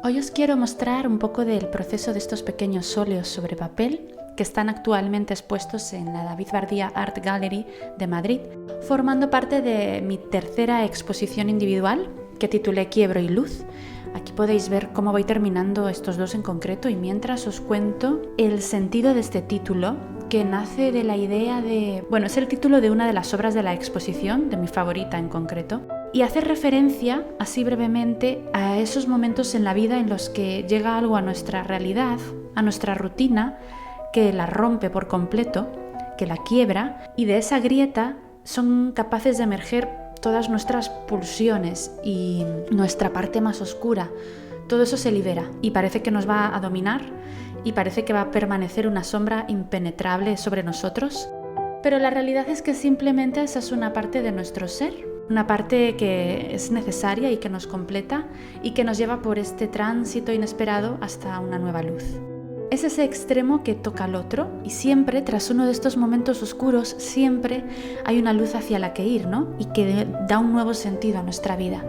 Hoy os quiero mostrar un poco del proceso de estos pequeños óleos sobre papel que están actualmente expuestos en la David Bardía Art Gallery de Madrid, formando parte de mi tercera exposición individual que titulé Quiebro y Luz. Aquí podéis ver cómo voy terminando estos dos en concreto y mientras os cuento el sentido de este título, que nace de la idea de... Bueno, es el título de una de las obras de la exposición, de mi favorita en concreto, y hace referencia, así brevemente, a esos momentos en la vida en los que llega algo a nuestra realidad, a nuestra rutina, que la rompe por completo, que la quiebra, y de esa grieta son capaces de emerger todas nuestras pulsiones y nuestra parte más oscura. Todo eso se libera y parece que nos va a dominar y parece que va a permanecer una sombra impenetrable sobre nosotros, pero la realidad es que simplemente esa es una parte de nuestro ser, una parte que es necesaria y que nos completa y que nos lleva por este tránsito inesperado hasta una nueva luz. Es ese extremo que toca al otro y siempre, tras uno de estos momentos oscuros, siempre hay una luz hacia la que ir, ¿no? Y que da un nuevo sentido a nuestra vida.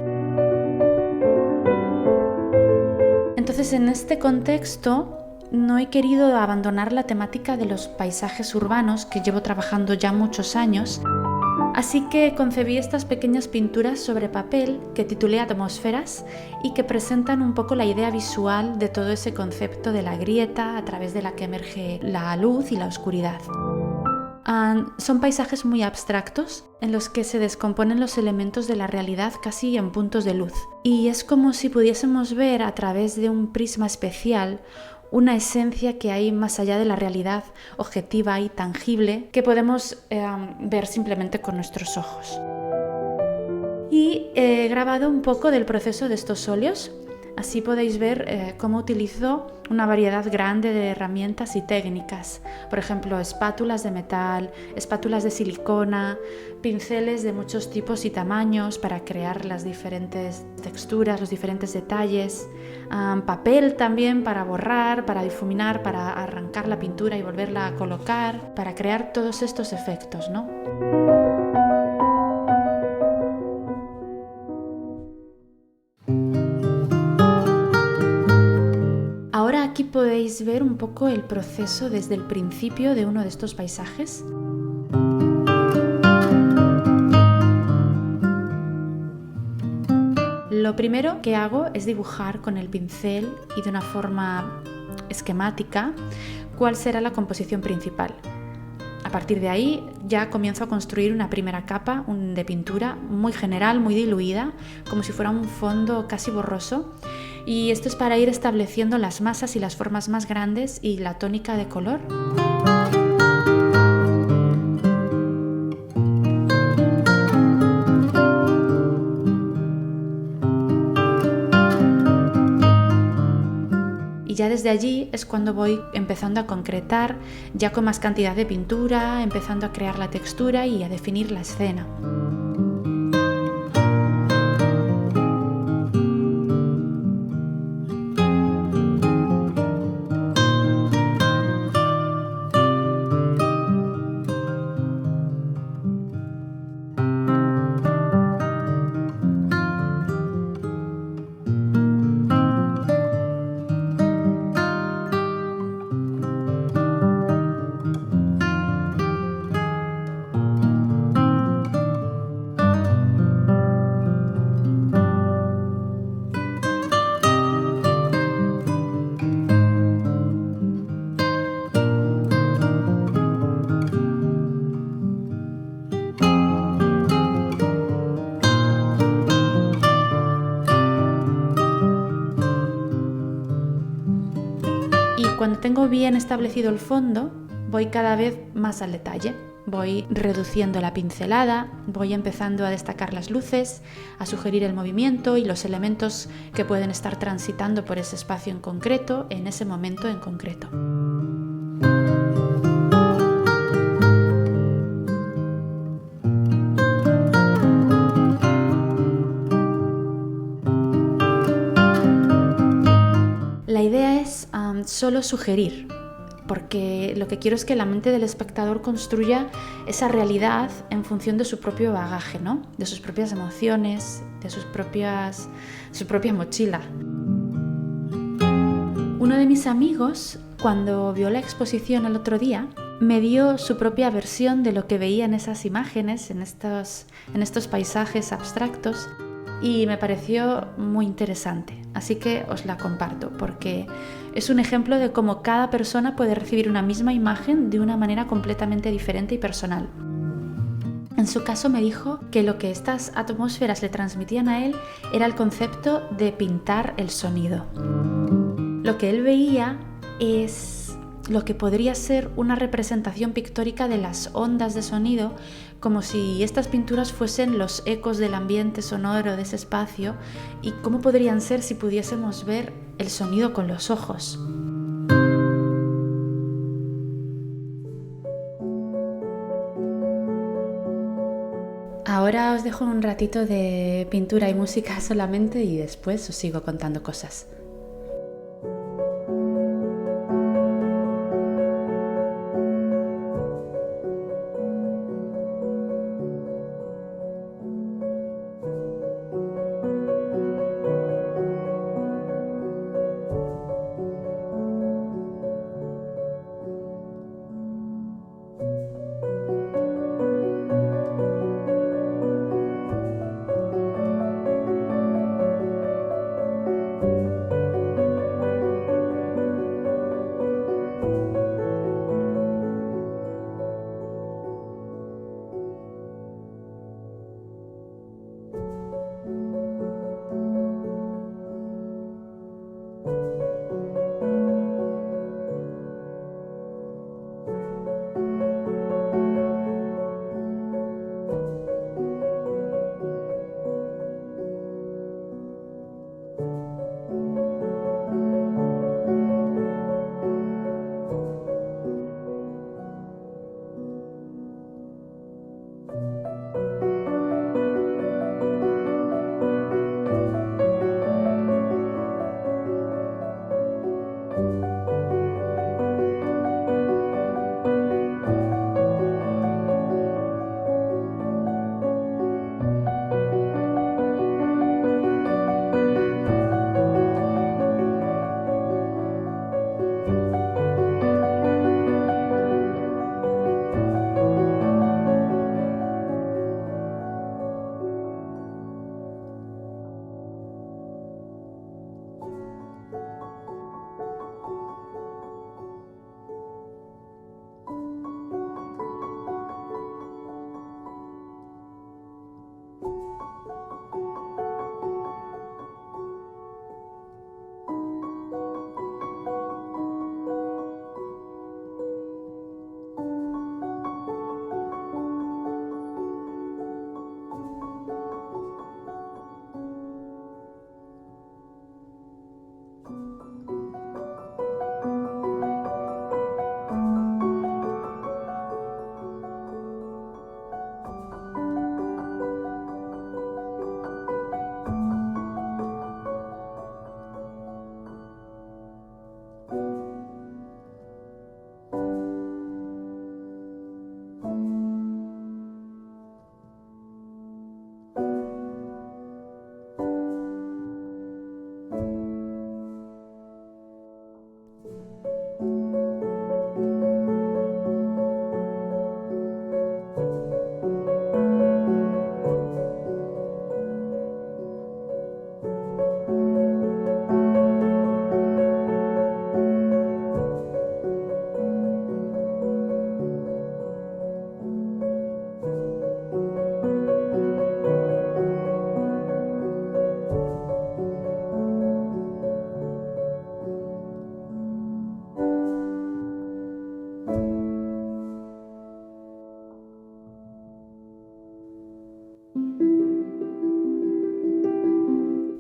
Entonces, en este contexto, no he querido abandonar la temática de los paisajes urbanos que llevo trabajando ya muchos años, así que concebí estas pequeñas pinturas sobre papel que titulé Atmósferas y que presentan un poco la idea visual de todo ese concepto de la grieta a través de la que emerge la luz y la oscuridad. Son paisajes muy abstractos en los que se descomponen los elementos de la realidad casi en puntos de luz. Y es como si pudiésemos ver a través de un prisma especial una esencia que hay más allá de la realidad objetiva y tangible que podemos ver simplemente con nuestros ojos. Y he grabado un poco del proceso de estos óleos. Así podéis ver cómo utilizo una variedad grande de herramientas y técnicas. Por ejemplo, espátulas de metal, espátulas de silicona, pinceles de muchos tipos y tamaños para crear las diferentes texturas, los diferentes detalles, papel también para borrar, para difuminar, para arrancar la pintura y volverla a colocar, para crear todos estos efectos, ¿no? Ahora aquí podéis ver un poco el proceso desde el principio de uno de estos paisajes. Lo primero que hago es dibujar con el pincel y de una forma esquemática cuál será la composición principal. A partir de ahí ya comienzo a construir una primera capa de pintura muy general, muy diluida, como si fuera un fondo casi borroso. Y esto es para ir estableciendo las masas y las formas más grandes y la tónica de color. Y ya desde allí es cuando voy empezando a concretar, ya con más cantidad de pintura, empezando a crear la textura y a definir la escena. Cuando tengo bien establecido el fondo, voy cada vez más al detalle. Voy reduciendo la pincelada, voy empezando a destacar las luces, a sugerir el movimiento y los elementos que pueden estar transitando por ese espacio en concreto, en ese momento en concreto. La idea es solo sugerir, porque lo que quiero es que la mente del espectador construya esa realidad en función de su propio bagaje, ¿no? De sus propias emociones, de su propia mochila. Uno de mis amigos, cuando vio la exposición el otro día, me dio su propia versión de lo que veía en esas imágenes, en estos paisajes abstractos, y me pareció muy interesante. Así que os la comparto, porque es un ejemplo de cómo cada persona puede recibir una misma imagen de una manera completamente diferente y personal. En su caso me dijo que lo que estas atmósferas le transmitían a él era el concepto de pintar el sonido. Lo que él veía es lo que podría ser una representación pictórica de las ondas de sonido, como si estas pinturas fuesen los ecos del ambiente sonoro de ese espacio, y cómo podrían ser si pudiésemos ver el sonido con los ojos. Ahora os dejo un ratito de pintura y música solamente y después os sigo contando cosas.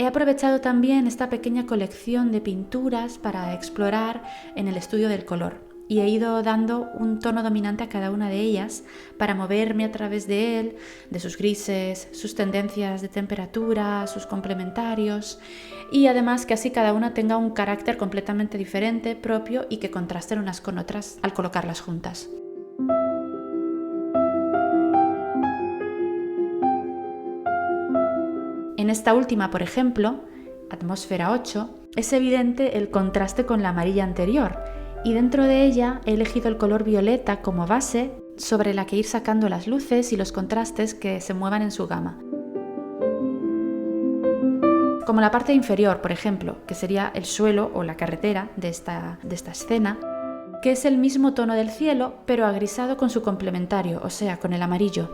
He aprovechado también esta pequeña colección de pinturas para explorar en el estudio del color y he ido dando un tono dominante a cada una de ellas para moverme a través de él, de sus grises, sus tendencias de temperatura, sus complementarios y además que así cada una tenga un carácter completamente diferente, propio y que contrasten unas con otras al colocarlas juntas. En esta última, por ejemplo, Atmósfera 8, es evidente el contraste con la amarilla anterior, y dentro de ella he elegido el color violeta como base sobre la que ir sacando las luces y los contrastes que se muevan en su gama. Como la parte inferior, por ejemplo, que sería el suelo o la carretera de esta escena, que es el mismo tono del cielo, pero agrisado con su complementario, o sea, con el amarillo.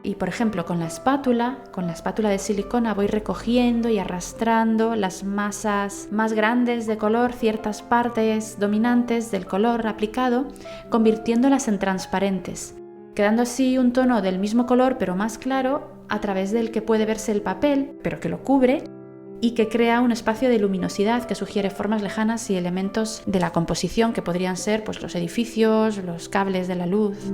Y por ejemplo, con la espátula de silicona voy recogiendo y arrastrando las masas más grandes de color, ciertas partes dominantes del color aplicado, convirtiéndolas en transparentes, quedando así un tono del mismo color pero más claro, a través del que puede verse el papel, pero que lo cubre, y que crea un espacio de luminosidad que sugiere formas lejanas y elementos de la composición que podrían ser pues, los edificios, los cables de la luz.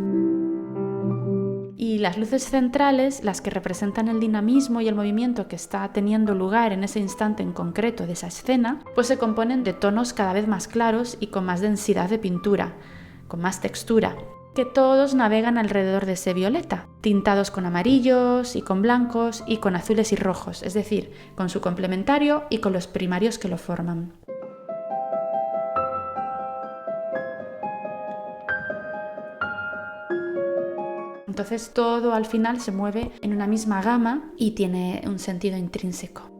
Y las luces centrales, las que representan el dinamismo y el movimiento que está teniendo lugar en ese instante en concreto de esa escena, pues se componen de tonos cada vez más claros y con más densidad de pintura, con más textura, que todos navegan alrededor de ese violeta, tintados con amarillos y con blancos y con azules y rojos, es decir, con su complementario y con los primarios que lo forman. Entonces todo al final se mueve en una misma gama y tiene un sentido intrínseco.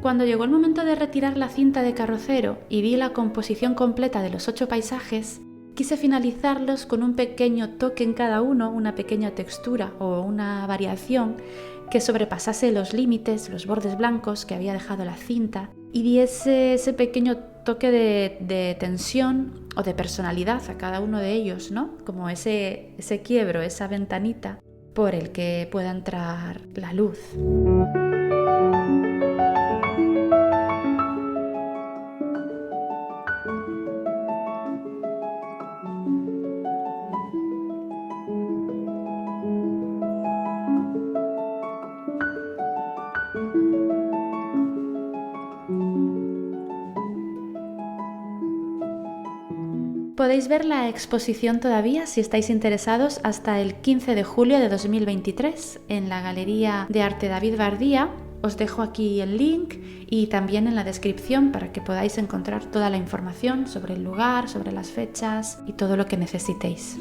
Cuando llegó el momento de retirar la cinta de carrocero y vi la composición completa de los 8 paisajes, quise finalizarlos con un pequeño toque en cada uno, una pequeña textura o una variación que sobrepasase los límites, los bordes blancos que había dejado la cinta y diese ese pequeño toque de tensión o de personalidad a cada uno de ellos, ¿no? Como ese quiebro, esa ventanita por el que pueda entrar la luz. Podéis ver la exposición todavía, si estáis interesados, hasta el 15 de julio de 2023 en la Galería de Arte David Bardía. Os dejo aquí el link y también en la descripción para que podáis encontrar toda la información sobre el lugar, sobre las fechas y todo lo que necesitéis.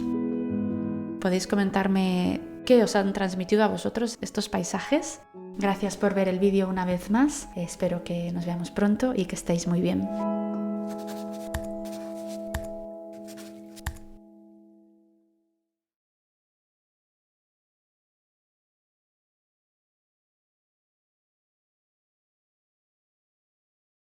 Podéis comentarme qué os han transmitido a vosotros estos paisajes. Gracias por ver el vídeo una vez más. Espero que nos veamos pronto y que estéis muy bien.